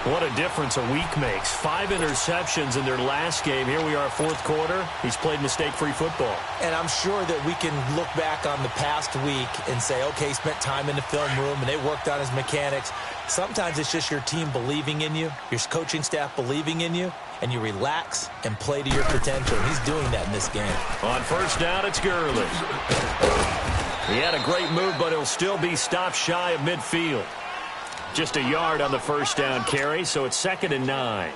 What a difference a week makes. 5 interceptions in their last game. Here we are, fourth quarter. He's played mistake-free football. And I'm sure that we can look back on the past week and say, okay, he spent time in the film room and they worked on his mechanics. Sometimes it's just your team believing in you, your coaching staff believing in you, and you relax and play to your potential. He's doing that in this game. On first down, it's Gurley. He had a great move, but he'll still be stopped shy of midfield. Just a yard on the first down carry, so it's 2nd and 9.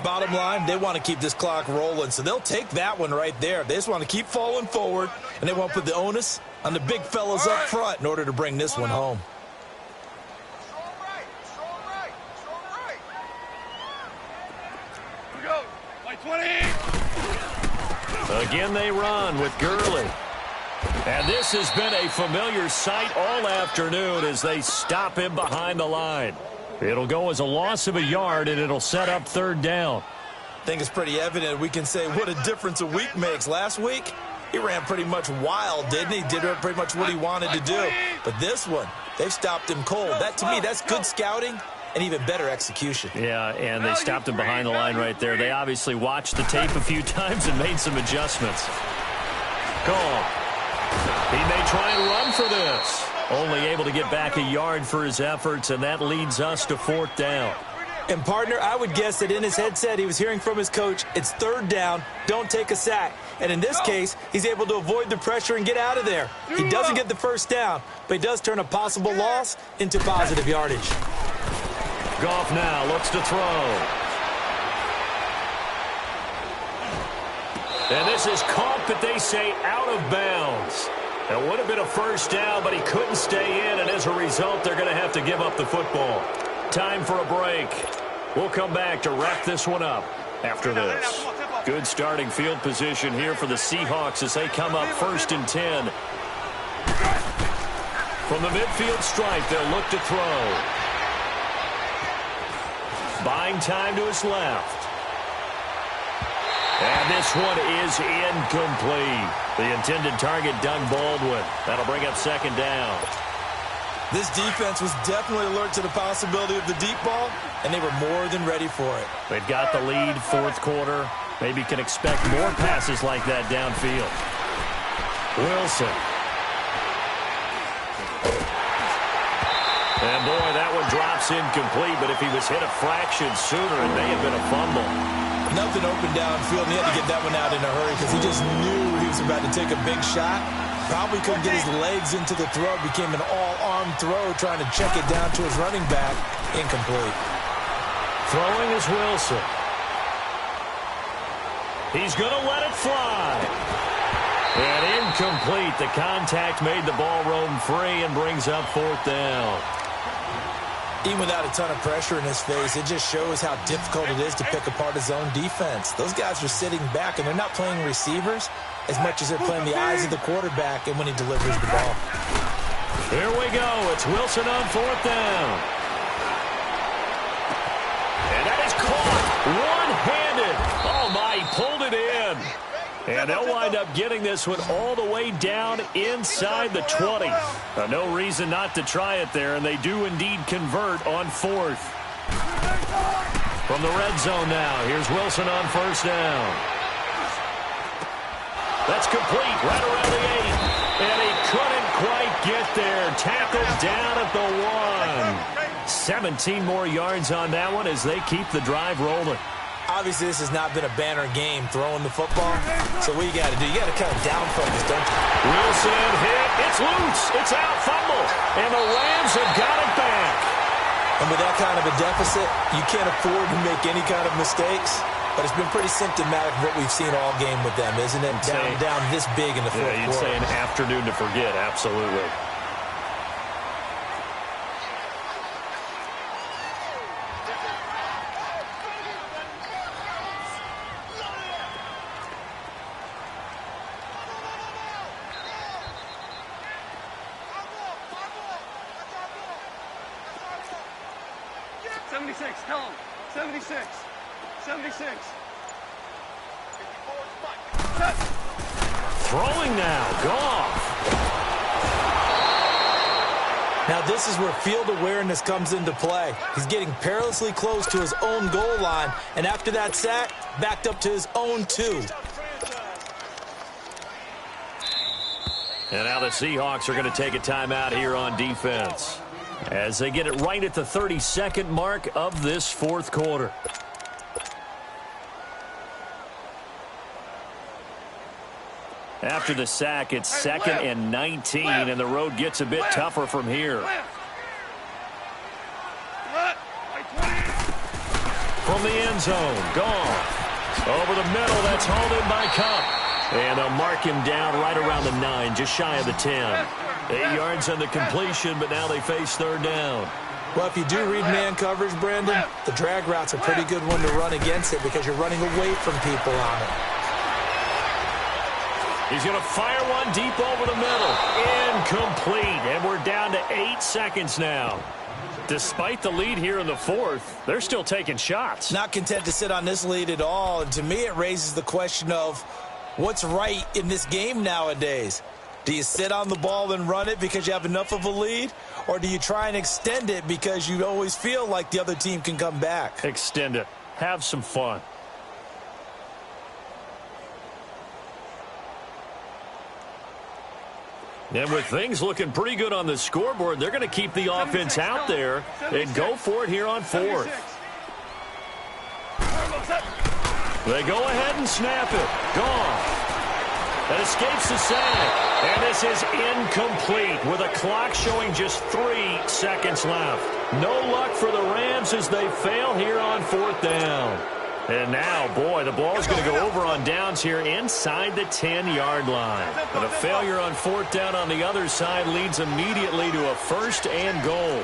Bottom line, they want to keep this clock rolling, so they'll take that one right there. They just want to keep falling forward, and they want to put the onus on the big fellas up front in order to bring this one home. Here we go. Like 20. Again, they run with Gurley. And this has been a familiar sight all afternoon as they stop him behind the line. It'll go as a loss of a yard, and it'll set up third down. I think it's pretty evident. We can say what a difference a week makes. Last week, he ran pretty much wild, didn't he? Did pretty much what he wanted to do. But this one, they've stopped him cold. That, to me, that's good scouting and even better execution. Yeah, and they stopped him behind the line right there. They obviously watched the tape a few times and made some adjustments. Call. He may try and run for this. Only able to get back a yard for his efforts, and that leads us to fourth down. And, partner, I would guess that in his headset he was hearing from his coach, it's third down, don't take a sack. And in this case, he's able to avoid the pressure and get out of there. He doesn't get the first down, but he does turn a possible loss into positive yardage. Goff now looks to throw. And this is caught, but they say out of bounds. That would have been a first down, but he couldn't stay in, and as a result, they're going to have to give up the football. Time for a break. We'll come back to wrap this one up after this. Good starting field position here for the Seahawks as they come up 1st and 10. From the midfield stripe, they'll look to throw. Buying time to his left. And this one is incomplete. The intended target, Doug Baldwin. That'll bring up 2nd down. This defense was definitely alert to the possibility of the deep ball, and they were more than ready for it. They've got the lead, fourth quarter. Maybe can expect more passes like that downfield. Wilson. And, boy, that one drops incomplete, but if he was hit a fraction sooner, it may have been a fumble. Nothing open downfield, and he had to get that one out in a hurry because he just knew he was about to take a big shot. Probably couldn't get his legs into the throw. Became an all-arm throw, trying to check it down to his running back. Incomplete. Throwing is Wilson. He's going to let it fly. And incomplete. The contact made the ball roam free and brings up 4th down. Even without a ton of pressure in his face, it just shows how difficult it is to pick apart his own defense. Those guys are sitting back, and they're not playing receivers as much as they're playing the eyes of the quarterback and when he delivers the ball. Here we go. It's Wilson on 4th down. And that is caught one-handed. Oh, my, he pulled it in. And they'll wind up getting this one all the way down inside the 20. No reason not to try it there, and they do indeed convert on 4th. From the red zone now, here's Wilson on first down. That's complete right around the 8. And he couldn't quite get there. Tackled down at the 1. 17 more yards on that one as they keep the drive rolling. Obviously, this has not been a banner game throwing the football. So what you got to do, you got to kind of down focus, don't you? Wilson hit. It's loose. It's out. Fumble. And the Rams have got it back. And with that kind of a deficit, you can't afford to make any kind of mistakes. But it's been pretty symptomatic of what we've seen all game with them, isn't it? Down this big in the fourth quarter. You'd say an afternoon to forget. Absolutely. Tell him. 76. 76. Throwing now. Goff. Now this is where field awareness comes into play. He's getting perilously close to his own goal line. And after that sack, backed up to his own 2. And now the Seahawks are going to take a timeout here on defense as they get it right at the 32nd mark of this fourth quarter. After the sack, it's 2nd and 19, and the road gets a bit tougher from here. From the end zone, Goff. Over the middle, that's hauled in by Cup. And they'll mark him down right around the 9, just shy of the 10. 8 yards on the completion, but now they face third down. Well, if you do read man coverage, Brandon, the drag route's a pretty good one to run against it because you're running away from people on it. He's going to fire one deep over the middle. Incomplete. And we're down to 8 seconds now. Despite the lead here in the fourth, they're still taking shots. Not content to sit on this lead at all. And to me, it raises the question of what's right in this game nowadays. Do you sit on the ball and run it because you have enough of a lead? Or do you try and extend it because you always feel like the other team can come back? Extend it. Have some fun. And with things looking pretty good on the scoreboard, they're going to keep the offense out there and go for it here on fourth. They go ahead and snap it. Gone. That escapes the sack. And this is incomplete with a clock showing just 3 seconds left. No luck for the Rams as they fail here on fourth down. And now, boy, the ball's going to go over on downs here inside the 10-yard line. But a failure on fourth down on the other side leads immediately to a 1st and goal.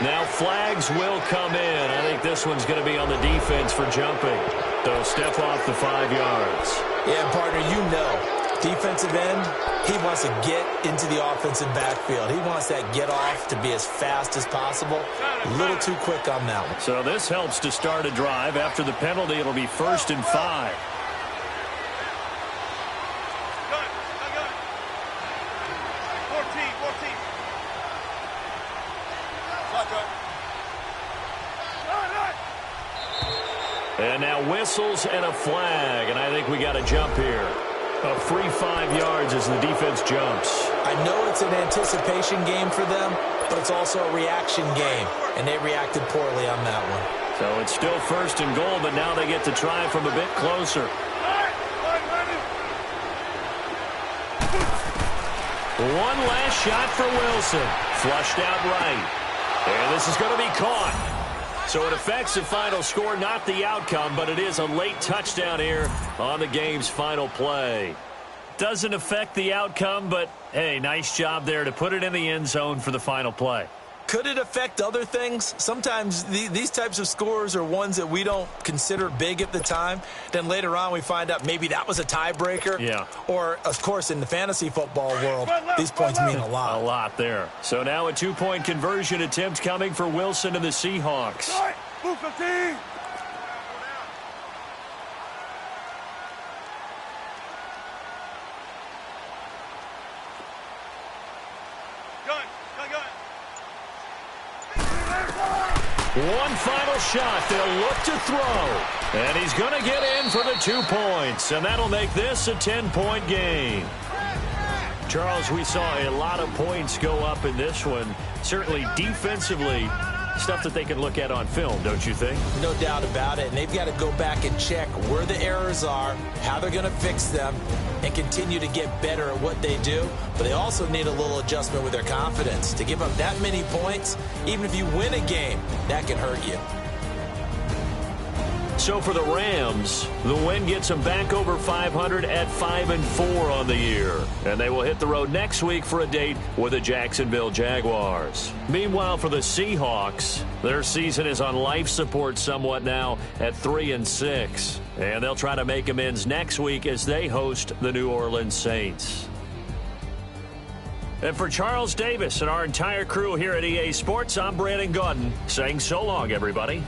Now flags will come in. I think this one's going to be on the defense for jumping. They'll step off the 5 yards. Yeah, partner, you know, defensive end, he wants to get into the offensive backfield. He wants that get off to be as fast as possible. A little too quick on that one. So this helps to start a drive. After the penalty, it'll be 1st and 5. And now whistles and a flag, and I think we got a jump here. A free 5 yards as the defense jumps. I know it's an anticipation game for them, but it's also a reaction game, and they reacted poorly on that one. So it's still 1st and goal, but now they get to try from a bit closer. One last shot for Wilson. Flushed out right. And this is going to be caught. So it affects the final score, not the outcome, but it is a late touchdown here on the game's final play. Doesn't affect the outcome, but, hey, nice job there to put it in the end zone for the final play. Could it affect other things? Sometimes these types of scores are ones that we don't consider big at the time. Then later on we find out maybe that was a tiebreaker. Yeah. Or, of course, in the fantasy football world, these points mean a lot. A lot there. So now a 2-point conversion attempt coming for Wilson and the Seahawks. Move 15. One final shot. They'll look to throw. And he's going to get in for the 2 points. And that'll make this a 10-point game. Charles, we saw a lot of points go up in this one. Certainly defensively, stuff that they can look at on film, don't you think? No doubt about it. And they've got to go back and check where the errors are, how they're going to fix them, and continue to get better at what they do. But they also need a little adjustment with their confidence. To give up that many points, even if you win a game, that can hurt you. So for the Rams, the win gets them back over 500 at 5-4 on the year. And they will hit the road next week for a date with the Jacksonville Jaguars. Meanwhile, for the Seahawks, their season is on life support somewhat now at 3-6. And they'll try to make amends next week as they host the New Orleans Saints. And for Charles Davis and our entire crew here at EA Sports, I'm Brandon Gaudin saying so long, everybody.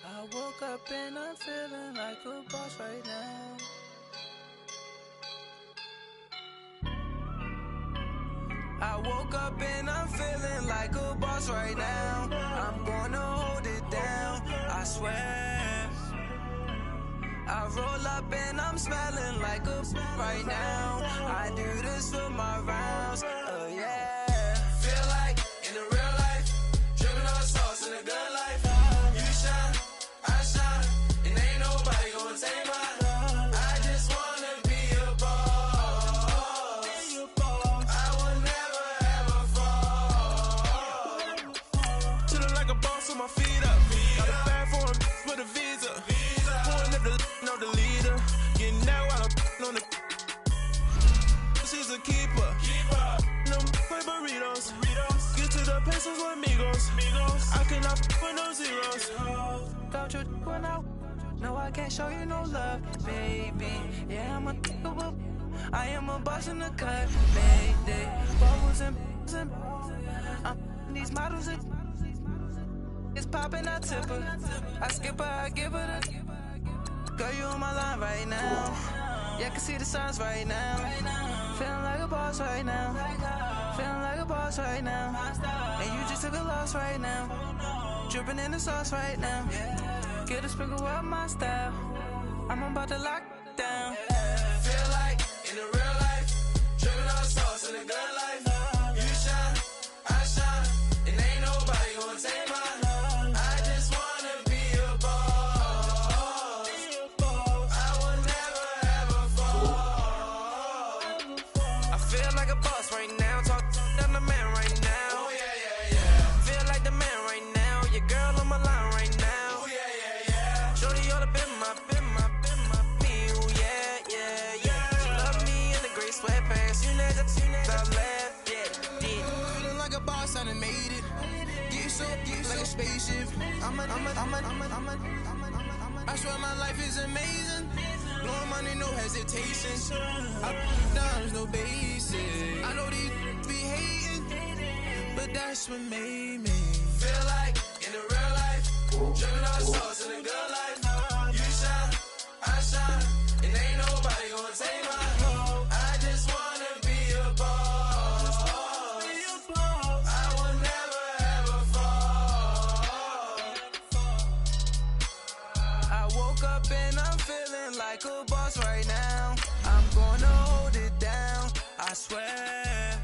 I woke up and I'm feeling like a boss right now. I woke up and I'm feeling like a boss right now. I'm gonna hold it down, I swear. I roll up and I'm smelling like a right now. I do this for my rounds, yeah. Feel like in the real life, dripping on sauce in a good life. You shine, I shine, and ain't nobody gonna take mine. I just wanna be a boss. I will never ever fall. Chillin' like a boss with my feet up. Got a bag for him with a visa. Pulling up the know the leader. Getting that while I'm on the. She's a keeper. No play burritos. Get to the pesos with amigos. I cannot with no zeros. Don't you when I no, I can't show you no love, baby. Yeah, I'm a I am a boss in the cut, baby. Bubbles and these models are it's popping, I tip her. I skip her, I give her the girl, you on my line right now. Yeah, I can see the signs right now. Feeling like a boss right now. Feeling like a boss right now. And you just took a loss right now. Dripping in the sauce right now. Get a sprinkle up my style. I'm about to lock it down. Feel like in the real life, dripping on sauce in a good life. You shine, I shine, and ain't nobody gonna take mine. I just wanna be a boss. I will never ever fall. I feel like a boss right now. Talk to the man right now. Oh yeah. Feel like the man right now. Your girl on my line right now. Oh yeah. Shorty oughta been my me. Oh yeah. She love me in the gray sweatpants. You never I left. Yeah. Feeling like a boss, I done made it. Get so like a spaceship. I swear my life is amazing. Blowing money, no hesitation. Up, downs, no basic. I know these be hating, but that's what made me feel like in the real life. Dripping on sauce in a good life. You shine, I shine, and ain't nobody gonna take mine. I just wanna be a boss. I will never ever fall. I woke up and I'm feeling like a boss right now. I'm gonna hold it down, I swear.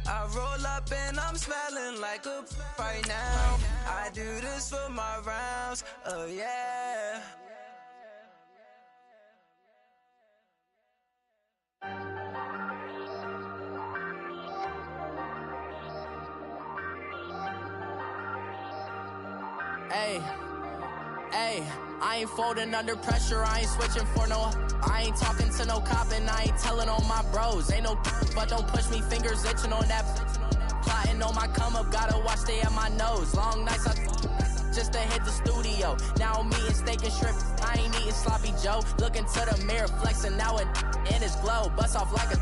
I roll up and I'm smelling like a right now. I do this for my rounds, yeah. Hey, I ain't folding under pressure, I ain't switching for no. I ain't talking to no cop and I ain't telling on my bros. Ain't no but don't push me, fingers itching on that. Plotting on my come up, gotta watch stay at my nose. Long nights just to hit the studio. Now I'm eating steak and shrimp, I ain't eating sloppy Joe. Looking to the mirror, flexing now it in his glow. Bust off like a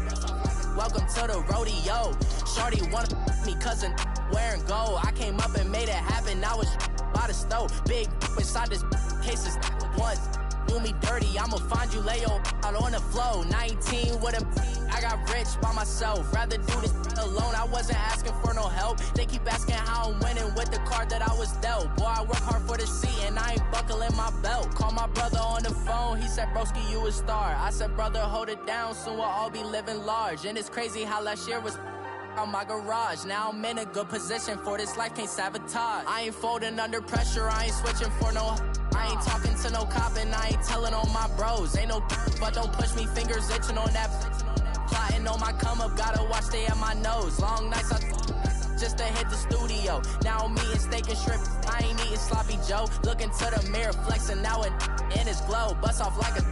welcome to the rodeo. Shorty wanna me cousin wearing gold. I came up and made it happen, I was by the stove. Big inside this cases once. Do me dirty, I'ma find you lay out on the floor. 19 with a I got rich by myself. Rather do this alone, I wasn't asking for no help. They keep asking how I'm winning with the card that I was dealt. Boy, I work hard for the seat and I ain't buckling my belt. Call my brother on the phone, he said, broski, you a star. I said, brother, hold it down, soon we'll all be living large. And it's crazy how last year was on my garage. Now I'm in a good position for this life, can't sabotage. I ain't folding under pressure, I ain't switching for no. I ain't talking to no cop and I ain't telling on my bros. Ain't no but don't push me, fingers itching on that. Plotting on my come up, gotta watch stay at my nose. Long nights just to hit the studio. Now I'm eating steak and shrimp, I ain't eating sloppy Joe. Looking to the mirror, flexing now it in his glow. Bust off like a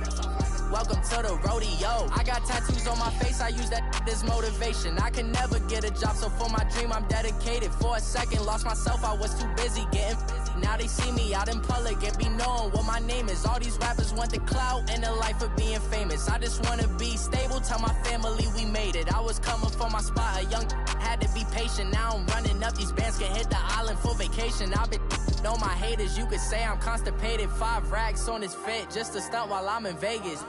welcome to the rodeo. I got tattoos on my face, I use that as motivation. I can never get a job, so for my dream I'm dedicated. For a second, lost myself, I was too busy getting busy. Now they see me out in public and be knowing what my name is. All these rappers want the clout and the life of being famous. I just wanna be stable, tell my family we made it. I was coming for my spot, a young had to be patient. Now I'm running up, these bands can hit the island for vacation. I've been on my haters, you could say I'm constipated. 5 racks on his fit, just to stunt while I'm in Vegas.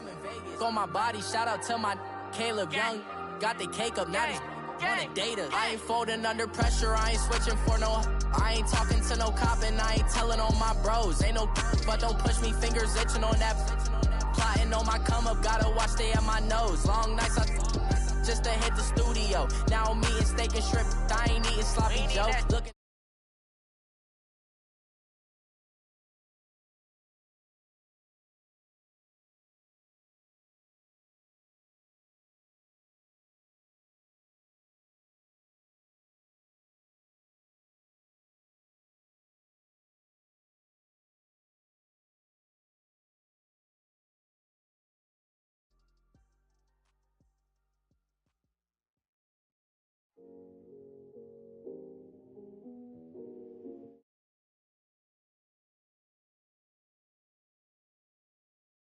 On my body, shout out to my Caleb Young. Got the cake up, now these wanna date us. I ain't folding under pressure, I ain't switching for no. I ain't talking to no cop and I ain't telling on my bros. Ain't no but don't push me, fingers itching on that. Plotting on my come up, gotta watch stay at my nose. Long nights just to hit the studio. Now I'm eating steak and shrimp, I ain't eating sloppy Joe. Looking